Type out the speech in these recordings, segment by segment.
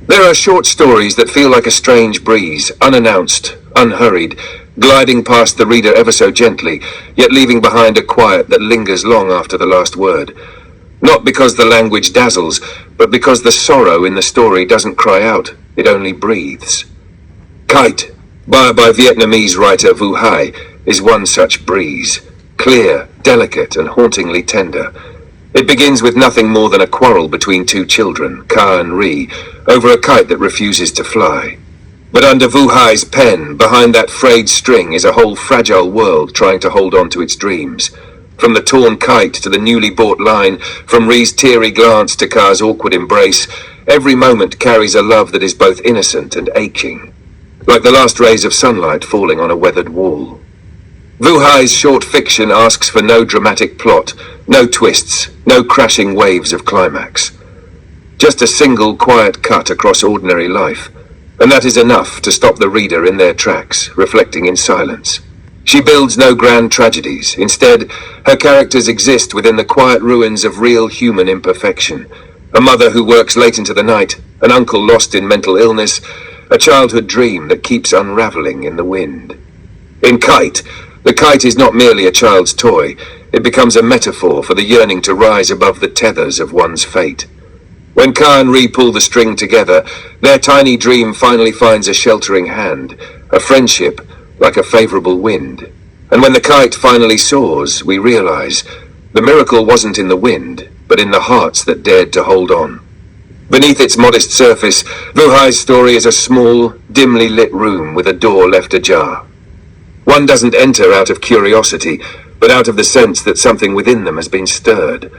There are short stories that feel like a strange breeze, unannounced, unhurried, gliding past the reader ever so gently, yet leaving behind a quiet that lingers long after the last word. Not because the language dazzles, but because the sorrow in the story doesn't cry out, it only breathes. Kite, by Vietnamese writer Vũ Hải, is one such breeze, clear, delicate, and hauntingly tender. It begins with nothing more than a quarrel between two children, Ka and Ri, over a kite that refuses to fly. But under Vũ Hai's pen, behind that frayed string, is a whole fragile world trying to hold on to its dreams. From the torn kite to the newly bought line, from Ri's teary glance to Ka's awkward embrace, every moment carries a love that is both innocent and aching, like the last rays of sunlight falling on a weathered wall. Vũ Hai's short fiction asks for no dramatic plot, no twists, no crashing waves of climax. Just a single quiet cut across ordinary life, and that is enough to stop the reader in their tracks, reflecting in silence. She builds no grand tragedies. Instead, her characters exist within the quiet ruins of real human imperfection. A mother who works late into the night, an uncle lost in mental illness, a childhood dream that keeps unraveling in the wind. In Kite, the kite is not merely a child's toy. It becomes a metaphor for the yearning to rise above the tethers of one's fate. When Ka and Ri pull the string together, their tiny dream finally finds a sheltering hand, a friendship like a favorable wind. And when the kite finally soars, we realize the miracle wasn't in the wind, but in the hearts that dared to hold on. Beneath its modest surface, Vũ Hai's story is a small, dimly lit room with a door left ajar. One doesn't enter out of curiosity, but out of the sense that something within them has been stirred.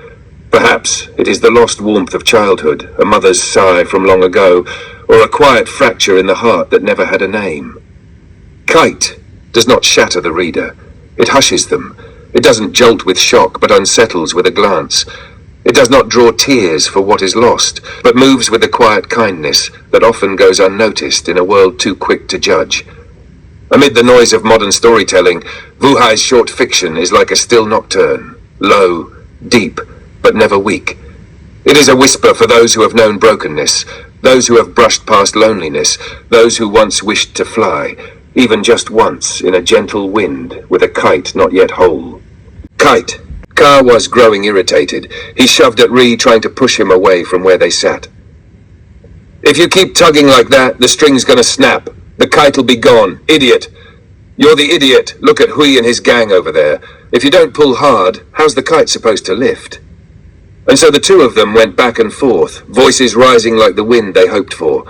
Perhaps it is the lost warmth of childhood, a mother's sigh from long ago, or a quiet fracture in the heart that never had a name. Kite does not shatter the reader. It hushes them. It doesn't jolt with shock, but unsettles with a glance. It does not draw tears for what is lost, but moves with a quiet kindness that often goes unnoticed in a world too quick to judge. Amid the noise of modern storytelling, Vũ Hai's short fiction is like a still nocturne, low, deep, but never weak. It is a whisper for those who have known brokenness, those who have brushed past loneliness, those who once wished to fly, even just once in a gentle wind with a kite not yet whole. Kite. Ka was growing irritated. He shoved at Ri, trying to push him away from where they sat. "If you keep tugging like that, the string's gonna snap. The kite'll be gone. Idiot. You're the idiot. Look at Hui and his gang over there. If you don't pull hard, how's the kite supposed to lift?" And so the two of them went back and forth, voices rising like the wind they hoped for.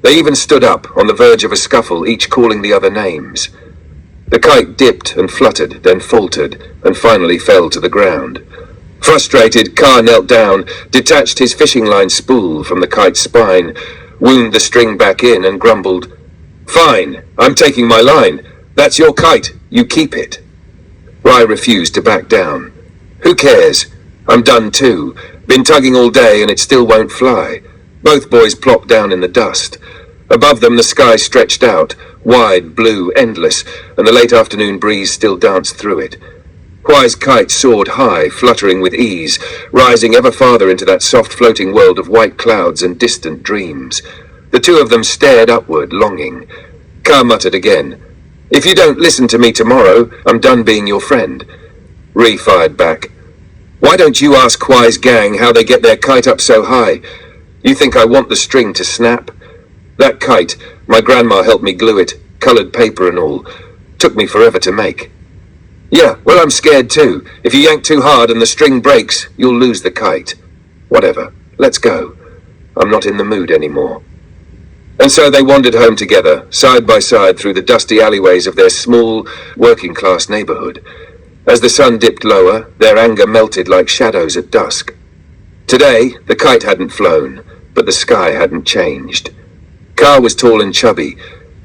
They even stood up, on the verge of a scuffle, each calling the other names. The kite dipped and fluttered, then faltered, and finally fell to the ground. Frustrated, Ka knelt down, detached his fishing line spool from the kite's spine, wound the string back in, and grumbled, "Fine, I'm taking my line. That's your kite. You keep it." Ri refused to back down. "Who cares? I'm done too. Been tugging all day and it still won't fly." Both boys plopped down in the dust. Above them the sky stretched out, wide, blue, endless, and the late afternoon breeze still danced through it. Huai's kite soared high, fluttering with ease, rising ever farther into that soft floating world of white clouds and distant dreams. The two of them stared upward, longing. Ka muttered again, "If you don't listen to me tomorrow, I'm done being your friend." Ri fired back, "Why don't you ask Huai's gang how they get their kite up so high? You think I want the string to snap? That kite, my grandma helped me glue it, colored paper and all. Took me forever to make." "Yeah, well, I'm scared too. If you yank too hard and the string breaks, you'll lose the kite." "Whatever, let's go. I'm not in the mood anymore." And so they wandered home together, side by side through the dusty alleyways of their small, working-class neighborhood. As the sun dipped lower, their anger melted like shadows at dusk. Today, the kite hadn't flown, but the sky hadn't changed. Ka was tall and chubby.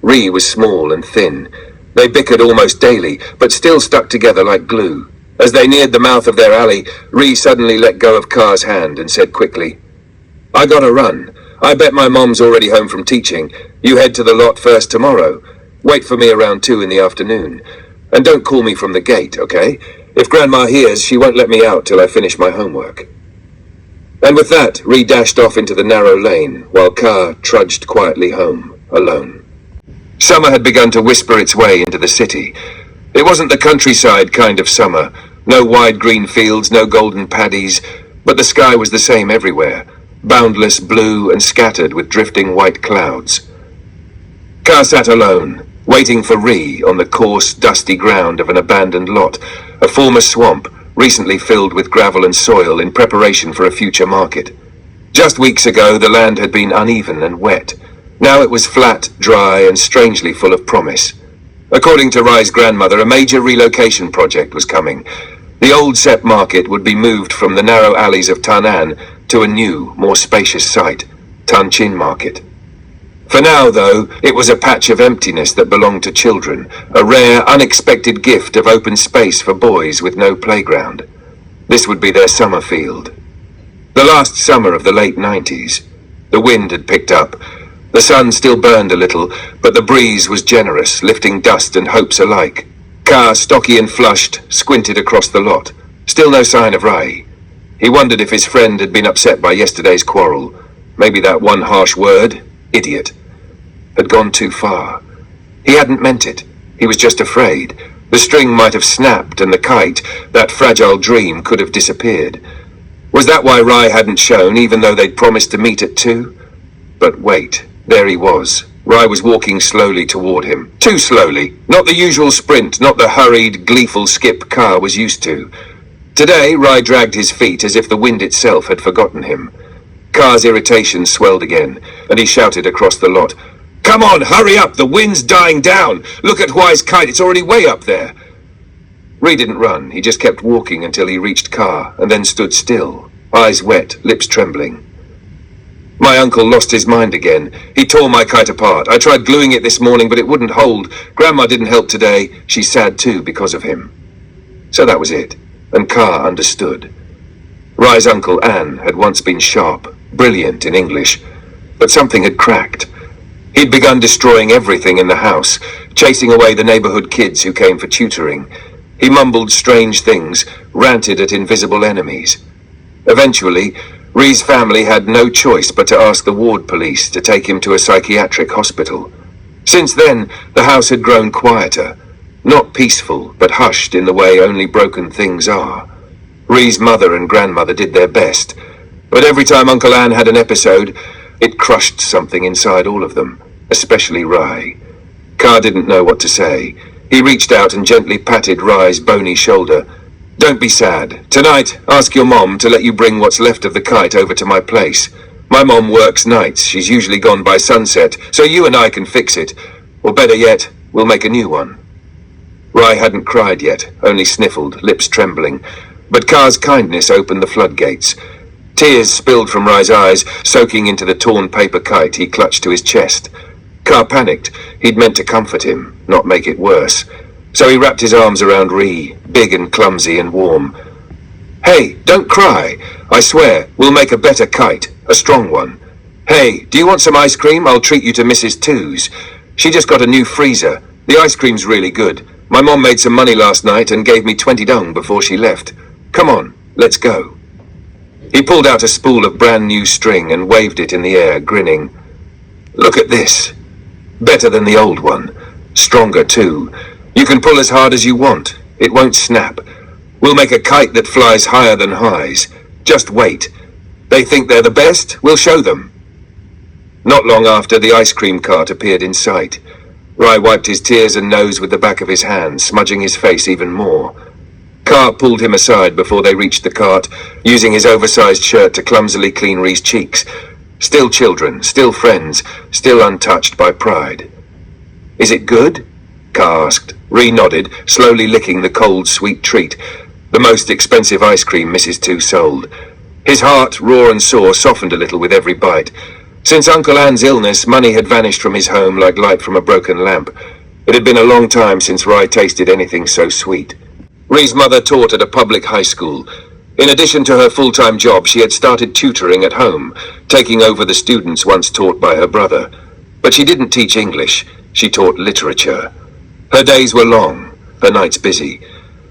Ri was small and thin. They bickered almost daily, but still stuck together like glue. As they neared the mouth of their alley, Ri suddenly let go of Ka's hand and said quickly, "I gotta run. I bet my mom's already home from teaching. You head to the lot first tomorrow. Wait for me around 2 in the afternoon. And don't call me from the gate, okay? If Grandma hears, she won't let me out till I finish my homework." And with that, Ree dashed off into the narrow lane, while Car trudged quietly home, alone. Summer had begun to whisper its way into the city. It wasn't the countryside kind of summer. No wide green fields, no golden paddies, but the sky was the same everywhere, boundless blue and scattered with drifting white clouds. Car sat alone, waiting for Ree on the coarse, dusty ground of an abandoned lot, a former swamp, recently filled with gravel and soil in preparation for a future market. Just weeks ago, the land had been uneven and wet. Now it was flat, dry, and strangely full of promise. According to Rye's grandmother, a major relocation project was coming. The old Sepp market would be moved from the narrow alleys of Tanan to a new, more spacious site, Tanchin Market. For now, though, it was a patch of emptiness that belonged to children, a rare, unexpected gift of open space for boys with no playground. This would be their summer field. The last summer of the late 90s. The wind had picked up. The sun still burned a little, but the breeze was generous, lifting dust and hopes alike. Car, stocky and flushed, squinted across the lot. Still no sign of Rai. He wondered if his friend had been upset by yesterday's quarrel. Maybe that one harsh word, idiot, had gone too far. He hadn't meant it. He was just afraid. The string might have snapped and the kite, that fragile dream, could have disappeared. Was that why Rai hadn't shown, even though they'd promised to meet at 2? But wait, there he was. Rai was walking slowly toward him. Too slowly. Not the usual sprint, not the hurried, gleeful skip Car was used to. Today, Rai dragged his feet as if the wind itself had forgotten him. Car's irritation swelled again, and he shouted across the lot, "Come on, hurry up! The wind's dying down! Look at Y's kite, it's already way up there!" Ree didn't run. He just kept walking until he reached Car, and then stood still, eyes wet, lips trembling. "My uncle lost his mind again. He tore my kite apart. I tried gluing it this morning, but it wouldn't hold. Grandma didn't help today. She's sad too because of him." So that was it, and Car understood. Rye's uncle, Anne, had once been sharp, brilliant in English, but something had cracked. He'd begun destroying everything in the house, chasing away the neighborhood kids who came for tutoring. He mumbled strange things, ranted at invisible enemies. Eventually, Ree's family had no choice but to ask the ward police to take him to a psychiatric hospital. Since then, the house had grown quieter, not peaceful, but hushed in the way only broken things are. Ree's mother and grandmother did their best, but every time Uncle Anne had an episode, it crushed something inside all of them, especially Rai. Car didn't know what to say. He reached out and gently patted Rai's bony shoulder. "Don't be sad. Tonight, ask your mom to let you bring what's left of the kite over to my place. My mom works nights. She's usually gone by sunset, so you and I can fix it. Or better yet, we'll make a new one." Rai hadn't cried yet, only sniffled, lips trembling. But Car's kindness opened the floodgates. Tears spilled from Rai's eyes, soaking into the torn paper kite he clutched to his chest. Car panicked. He'd meant to comfort him, not make it worse. So he wrapped his arms around Ree, big and clumsy and warm. "Hey, don't cry. I swear, we'll make a better kite, a strong one. Hey, do you want some ice cream? I'll treat you to Mrs. Two's. She just got a new freezer. The ice cream's really good. My mom made some money last night and gave me 20 dong before she left. Come on, let's go." He pulled out a spool of brand new string and waved it in the air, grinning. "Look at this. Better than the old one. Stronger too. You can pull as hard as you want. It won't snap. We'll make a kite that flies higher than highs. Just wait. They think they're the best? We'll show them." Not long after, the ice cream cart appeared in sight. Rai wiped his tears and nose with the back of his hand, smudging his face even more. Car pulled him aside before they reached the cart, using his oversized shirt to clumsily clean Ree's cheeks. Still children, still friends, still untouched by pride. "Is it good?" Car asked. Ree nodded, slowly licking the cold, sweet treat, the most expensive ice cream Mrs. Two sold. His heart, raw and sore, softened a little with every bite. Since Uncle Anne's illness, money had vanished from his home like light from a broken lamp. It had been a long time since Rai tasted anything so sweet. Ree's mother taught at a public high school. In addition to her full-time job, she had started tutoring at home, taking over the students once taught by her brother. But she didn't teach English. She taught literature. Her days were long, her nights busy,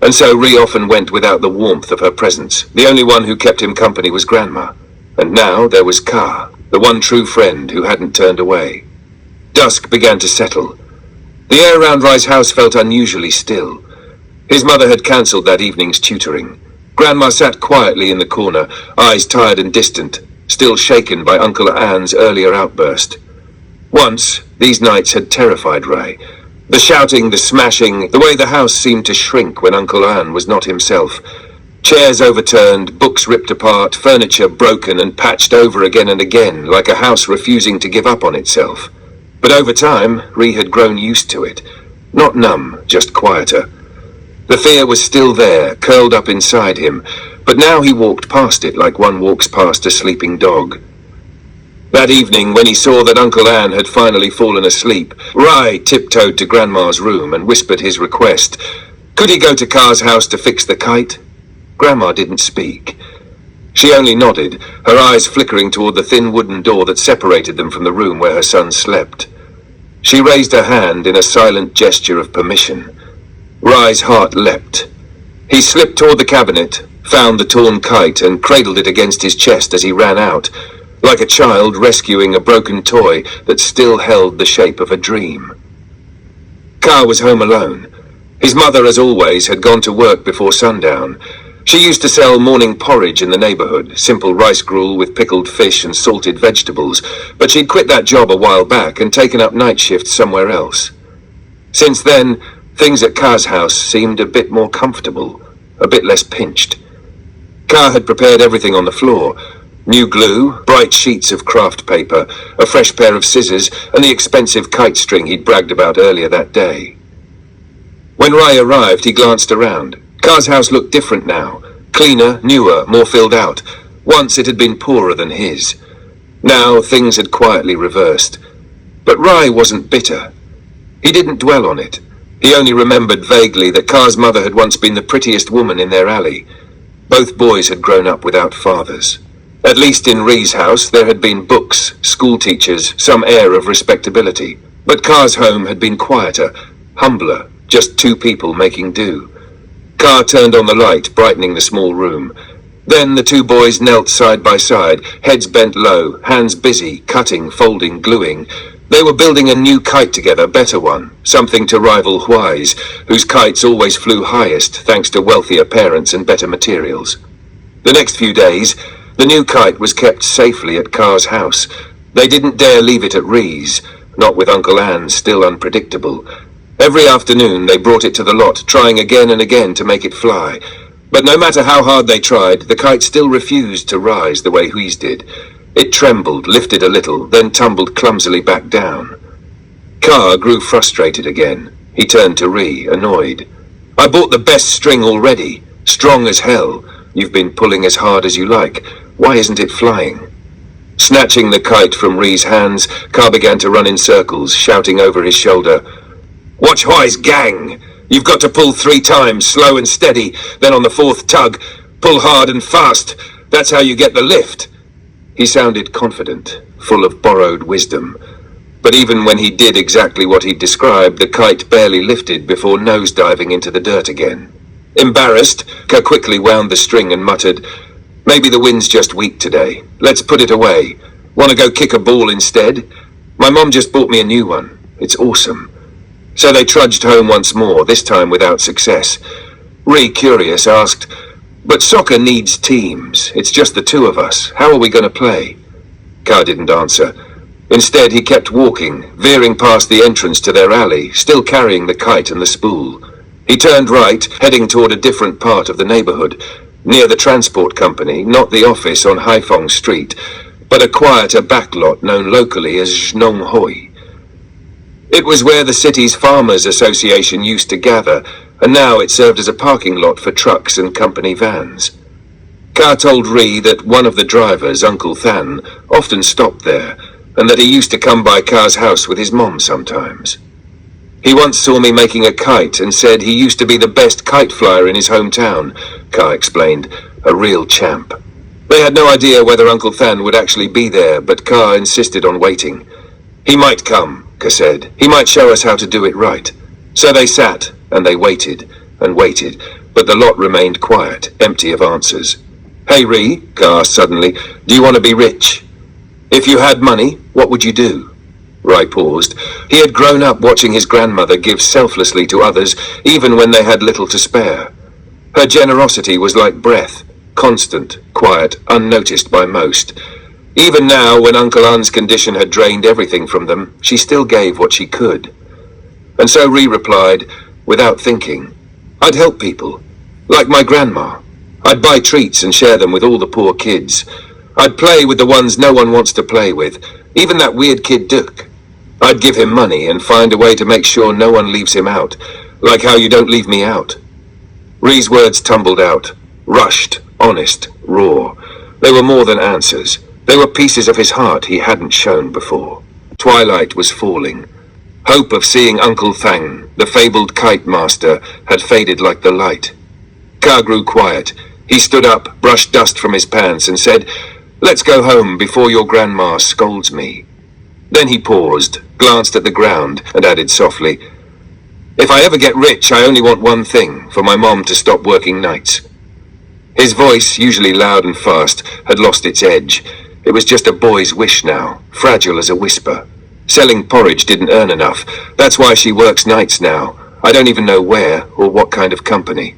and so Ree often went without the warmth of her presence. The only one who kept him company was Grandma. And now there was Ka, the one true friend who hadn't turned away. Dusk began to settle. The air around Rye's house felt unusually still. His mother had cancelled that evening's tutoring. Grandma sat quietly in the corner, eyes tired and distant, still shaken by Uncle Anne's earlier outburst. Once, these nights had terrified Rye. The shouting, the smashing, the way the house seemed to shrink when Uncle Anne was not himself. Chairs overturned, books ripped apart, furniture broken and patched over again and again, like a house refusing to give up on itself. But over time, Ree had grown used to it. Not numb, just quieter. The fear was still there, curled up inside him, but now he walked past it like one walks past a sleeping dog. That evening, when he saw that Uncle Anne had finally fallen asleep, Rye tiptoed to Grandma's room and whispered his request. Could he go to Ka's house to fix the kite? Grandma didn't speak. She only nodded, her eyes flickering toward the thin wooden door that separated them from the room where her son slept. She raised her hand in a silent gesture of permission. Rye's heart leapt. He slipped toward the cabinet, found the torn kite and cradled it against his chest as he ran out, like a child rescuing a broken toy that still held the shape of a dream. Ka was home alone. His mother, as always, had gone to work before sundown. She used to sell morning porridge in the neighborhood, simple rice gruel with pickled fish and salted vegetables, but she'd quit that job a while back and taken up night shifts somewhere else. Since then, things at Ka's house seemed a bit more comfortable, a bit less pinched. Ka had prepared everything on the floor. New glue, bright sheets of craft paper, a fresh pair of scissors, and the expensive kite string he'd bragged about earlier that day. When Rye arrived, he glanced around. Ka's house looked different now. Cleaner, newer, more filled out. Once it had been poorer than his. Now things had quietly reversed. But Rye wasn't bitter. He didn't dwell on it. He only remembered vaguely that Ka's mother had once been the prettiest woman in their alley. Both boys had grown up without fathers. At least in Ree's house there had been books, school teachers, some air of respectability. But Ka's home had been quieter, humbler, just two people making do. Ka turned on the light, brightening the small room. Then the two boys knelt side by side, heads bent low, hands busy, cutting, folding, gluing. They were building a new kite together, better one, something to rival Huai's, whose kites always flew highest thanks to wealthier parents and better materials. The next few days, the new kite was kept safely at Ka's house. They didn't dare leave it at Ree's, not with Uncle Anne still unpredictable. Every afternoon they brought it to the lot, trying again and again to make it fly. But no matter how hard they tried, the kite still refused to rise the way Hui's did. It trembled, lifted a little, then tumbled clumsily back down. Ka grew frustrated again. He turned to Ree, annoyed. I bought the best string already, strong as hell. You've been pulling as hard as you like. Why isn't it flying? Snatching the kite from Ree's hands, Ka began to run in circles, shouting over his shoulder, Watch Huai's gang! You've got to pull 3 times, slow and steady, then on the 4th tug, pull hard and fast. That's how you get the lift. He sounded confident, full of borrowed wisdom. But even when he did exactly what he'd described, the kite barely lifted before nose-diving into the dirt again. Embarrassed, Ka quickly wound the string and muttered, Maybe the wind's just weak today. Let's put it away. Want to go kick a ball instead? My mom just bought me a new one. It's awesome. So they trudged home once more, this time without success. Ree, curious, asked, But soccer needs teams. It's just the 2 of us. How are we going to play? Ka didn't answer. Instead, he kept walking, veering past the entrance to their alley, still carrying the kite and the spool. He turned right, heading toward a different part of the neighborhood, near the transport company, not the office on Haifeng Street, but a quieter backlot known locally as Znong Hoi. It was where the city's Farmers Association used to gather, and now it served as a parking lot for trucks and company vans. Ka told Ree that one of the drivers, Uncle Than, often stopped there, and that he used to come by Ka's house with his mom sometimes. He once saw me making a kite and said he used to be the best kite flyer in his hometown, Ka explained, a real champ. They had no idea whether Uncle Than would actually be there, but Ka insisted on waiting. He might come, Ka said. He might show us how to do it right. So they sat, and they waited, but the lot remained quiet, empty of answers. Hey Ree, Car asked suddenly, do you want to be rich? If you had money, what would you do? Rai paused. He had grown up watching his grandmother give selflessly to others, even when they had little to spare. Her generosity was like breath, constant, quiet, unnoticed by most. Even now, when Uncle Un's condition had drained everything from them, she still gave what she could. And so Ree replied, without thinking, I'd help people, like my grandma. I'd buy treats and share them with all the poor kids. I'd play with the ones no one wants to play with, even that weird kid Duke. I'd give him money and find a way to make sure no one leaves him out, like how you don't leave me out. Ree's words tumbled out, rushed, honest, raw. They were more than answers. They were pieces of his heart he hadn't shown before. Twilight was falling. Hope of seeing Uncle Thang, the fabled kite master, had faded like the light. Ka grew quiet. He stood up, brushed dust from his pants, and said, Let's go home before your grandma scolds me. Then he paused, glanced at the ground, and added softly, If I ever get rich, I only want one thing, for my mom to stop working nights. His voice, usually loud and fast, had lost its edge. It was just a boy's wish now, fragile as a whisper. Selling porridge didn't earn enough. That's why she works nights now. I don't even know where or what kind of company.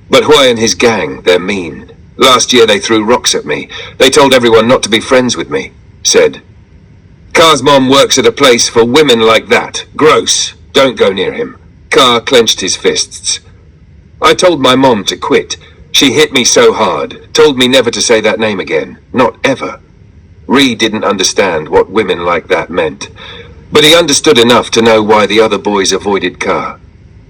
But Hui and his gang, they're mean. Last year they threw rocks at me. They told everyone not to be friends with me, said. Ka's mom works at a place for women like that. Gross. Don't go near him. Ka clenched his fists. I told my mom to quit. She hit me so hard, told me never to say that name again. Not ever. Ree didn't understand what women like that meant, but he understood enough to know why the other boys avoided Ka.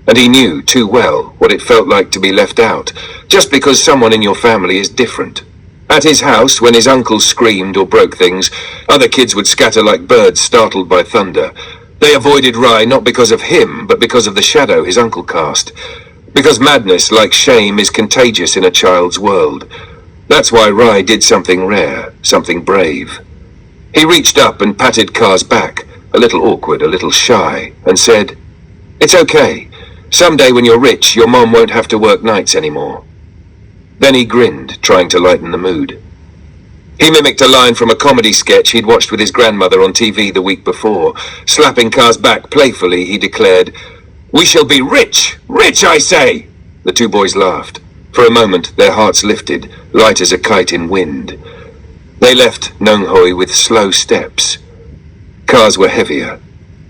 And he knew too well what it felt like to be left out, just because someone in your family is different. At his house, when his uncle screamed or broke things, other kids would scatter like birds startled by thunder. They avoided Rai not because of him, but because of the shadow his uncle cast. Because madness, like shame, is contagious in a child's world. That's why Rai did something rare, something brave. He reached up and patted Ka's back, a little awkward, a little shy, and said, It's okay. Someday when you're rich, your mom won't have to work nights anymore. Then he grinned, trying to lighten the mood. He mimicked a line from a comedy sketch he'd watched with his grandmother on TV the week before. Slapping Ka's back playfully, he declared, We shall be rich! Rich, I say! The two boys laughed. For a moment, their hearts lifted, light as a kite in wind. They left Nonghoi with slow steps. Cars were heavier.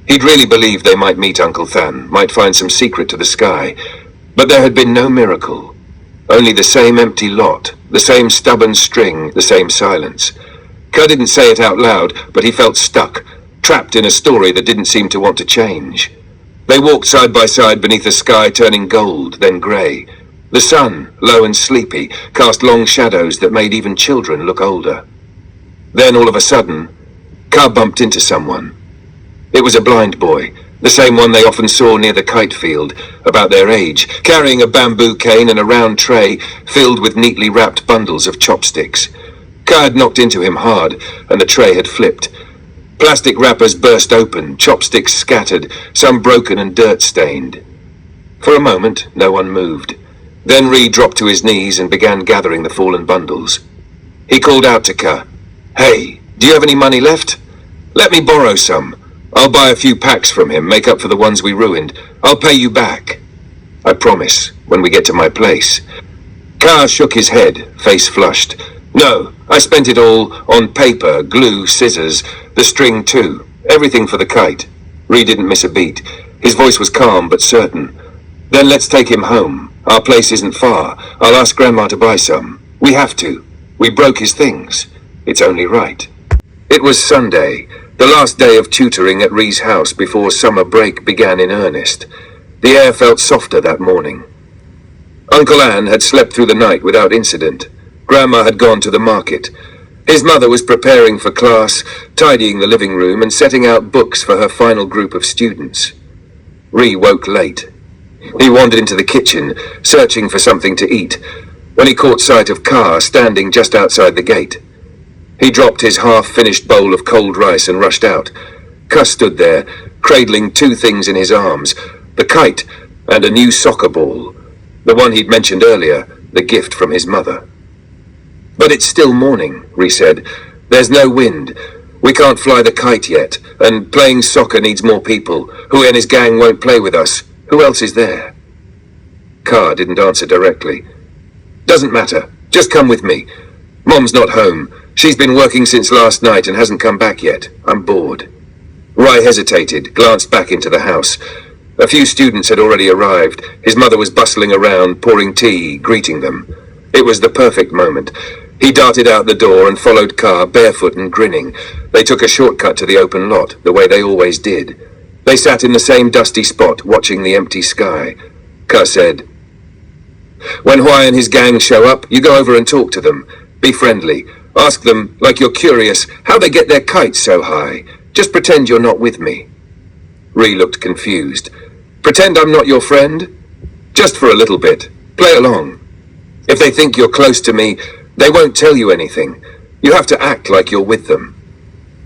He'd really believed they might meet Uncle Than, might find some secret to the sky. But there had been no miracle. Only the same empty lot, the same stubborn string, the same silence. Ka didn't say it out loud, but he felt stuck, trapped in a story that didn't seem to want to change. They walked side by side beneath a sky turning gold, then grey. The sun, low and sleepy, cast long shadows that made even children look older. Then, all of a sudden, Ka bumped into someone. It was a blind boy, the same one they often saw near the kite field, about their age, carrying a bamboo cane and a round tray filled with neatly wrapped bundles of chopsticks. Ka had knocked into him hard, and the tray had flipped. Plastic wrappers burst open, chopsticks scattered, some broken and dirt-stained. For a moment, no one moved. Then Ree dropped to his knees and began gathering the fallen bundles. He called out to Ka, Hey, do you have any money left? Let me borrow some. I'll buy a few packs from him, make up for the ones we ruined. I'll pay you back. I promise, when we get to my place. Ka shook his head, face flushed. No, I spent it all on paper, glue, scissors, the string too. Everything for the kite. Ree didn't miss a beat. His voice was calm but certain. Then let's take him home. Our place isn't far. I'll ask Grandma to buy some. We have to. We broke his things. It's only right. It was Sunday, the last day of tutoring at Ree's house before summer break began in earnest. The air felt softer that morning. Uncle Anne had slept through the night without incident. Grandma had gone to the market. His mother was preparing for class, tidying the living room and setting out books for her final group of students. Ree woke late. He wandered into the kitchen, searching for something to eat, when he caught sight of Ka standing just outside the gate. He dropped his half-finished bowl of cold rice and rushed out. Ka stood there, cradling two things in his arms, the kite and a new soccer ball, the one he'd mentioned earlier, the gift from his mother. But it's still morning, Ree said. There's no wind. We can't fly the kite yet, and playing soccer needs more people. Hui and his gang won't play with us. Who else is there? Ka didn't answer directly. Doesn't matter. Just come with me. Mom's not home. She's been working since last night and hasn't come back yet. I'm bored. Rai hesitated, glanced back into the house. A few students had already arrived. His mother was bustling around, pouring tea, greeting them. It was the perfect moment. He darted out the door and followed Ka, barefoot and grinning. They took a shortcut to the open lot, the way they always did. They sat in the same dusty spot, watching the empty sky. Ka said, "When Hui and his gang show up, you go over and talk to them. Be friendly. Ask them, like you're curious, how they get their kites so high. Just pretend you're not with me." Ree looked confused. "Pretend I'm not your friend? Just for a little bit. Play along. If they think you're close to me, they won't tell you anything. You have to act like you're with them."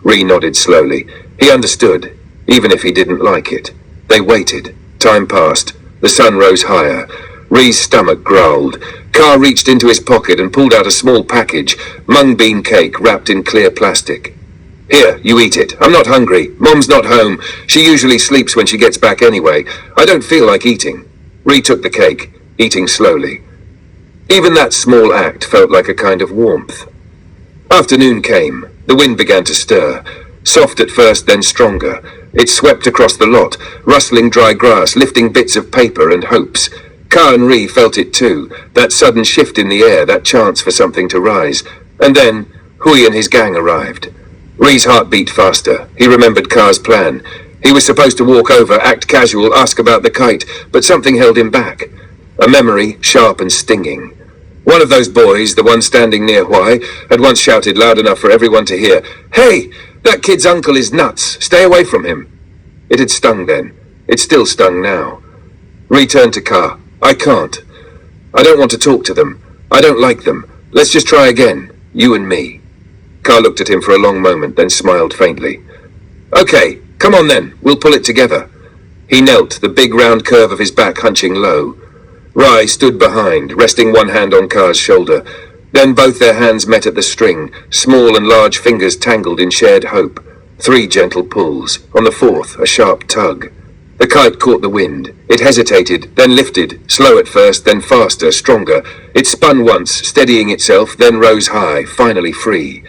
Ree nodded slowly. He understood, even if he didn't like it. They waited. Time passed. The sun rose higher. Ree's stomach growled. Ka reached into his pocket and pulled out a small package, mung bean cake wrapped in clear plastic. "Here, you eat it. I'm not hungry. Mom's not home. She usually sleeps when she gets back anyway. I don't feel like eating." Ree took the cake, eating slowly. Even that small act felt like a kind of warmth. Afternoon came. The wind began to stir. Soft at first, then stronger. It swept across the lot, rustling dry grass, lifting bits of paper and hopes. Ka and Ree felt it too, that sudden shift in the air, that chance for something to rise. And then, Hui and his gang arrived. Ree's heart beat faster. He remembered Ka's plan. He was supposed to walk over, act casual, ask about the kite, but something held him back. A memory, sharp and stinging. One of those boys, the one standing near Hui, had once shouted loud enough for everyone to hear, "Hey, that kid's uncle is nuts. Stay away from him." It had stung then. It still stung now. Ree turned to Ka. "I can't. I don't want to talk to them. I don't like them. Let's just try again. You and me." Ka looked at him for a long moment, then smiled faintly. "Okay, come on then. We'll pull it together." He knelt, the big round curve of his back hunching low. Rai stood behind, resting one hand on Ka's shoulder. Then both their hands met at the string, small and large fingers tangled in shared hope. 3 gentle pulls. On the 4th, a sharp tug. The kite caught the wind. It hesitated, then lifted, slow at first, then faster, stronger. It spun once, steadying itself, then rose high, finally free.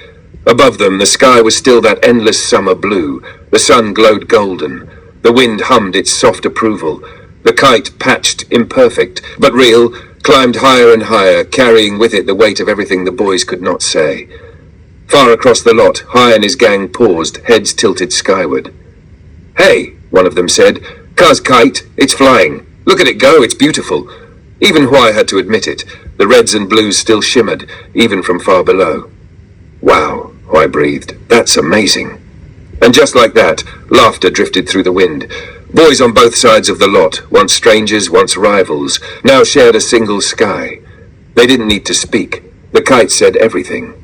Above them, the sky was still that endless summer blue. The sun glowed golden. The wind hummed its soft approval. The kite, patched, imperfect, but real, climbed higher and higher, carrying with it the weight of everything the boys could not say. Far across the lot, Hai and his gang paused, heads tilted skyward. "Hey," one of them said, "Ka's kite, it's flying. Look at it go, it's beautiful." Even Hui had to admit it. The reds and blues still shimmered, even from far below. "Wow," Hui breathed, "that's amazing." And just like that, laughter drifted through the wind. Boys on both sides of the lot, once strangers, once rivals, now shared a single sky. They didn't need to speak. The kite said everything.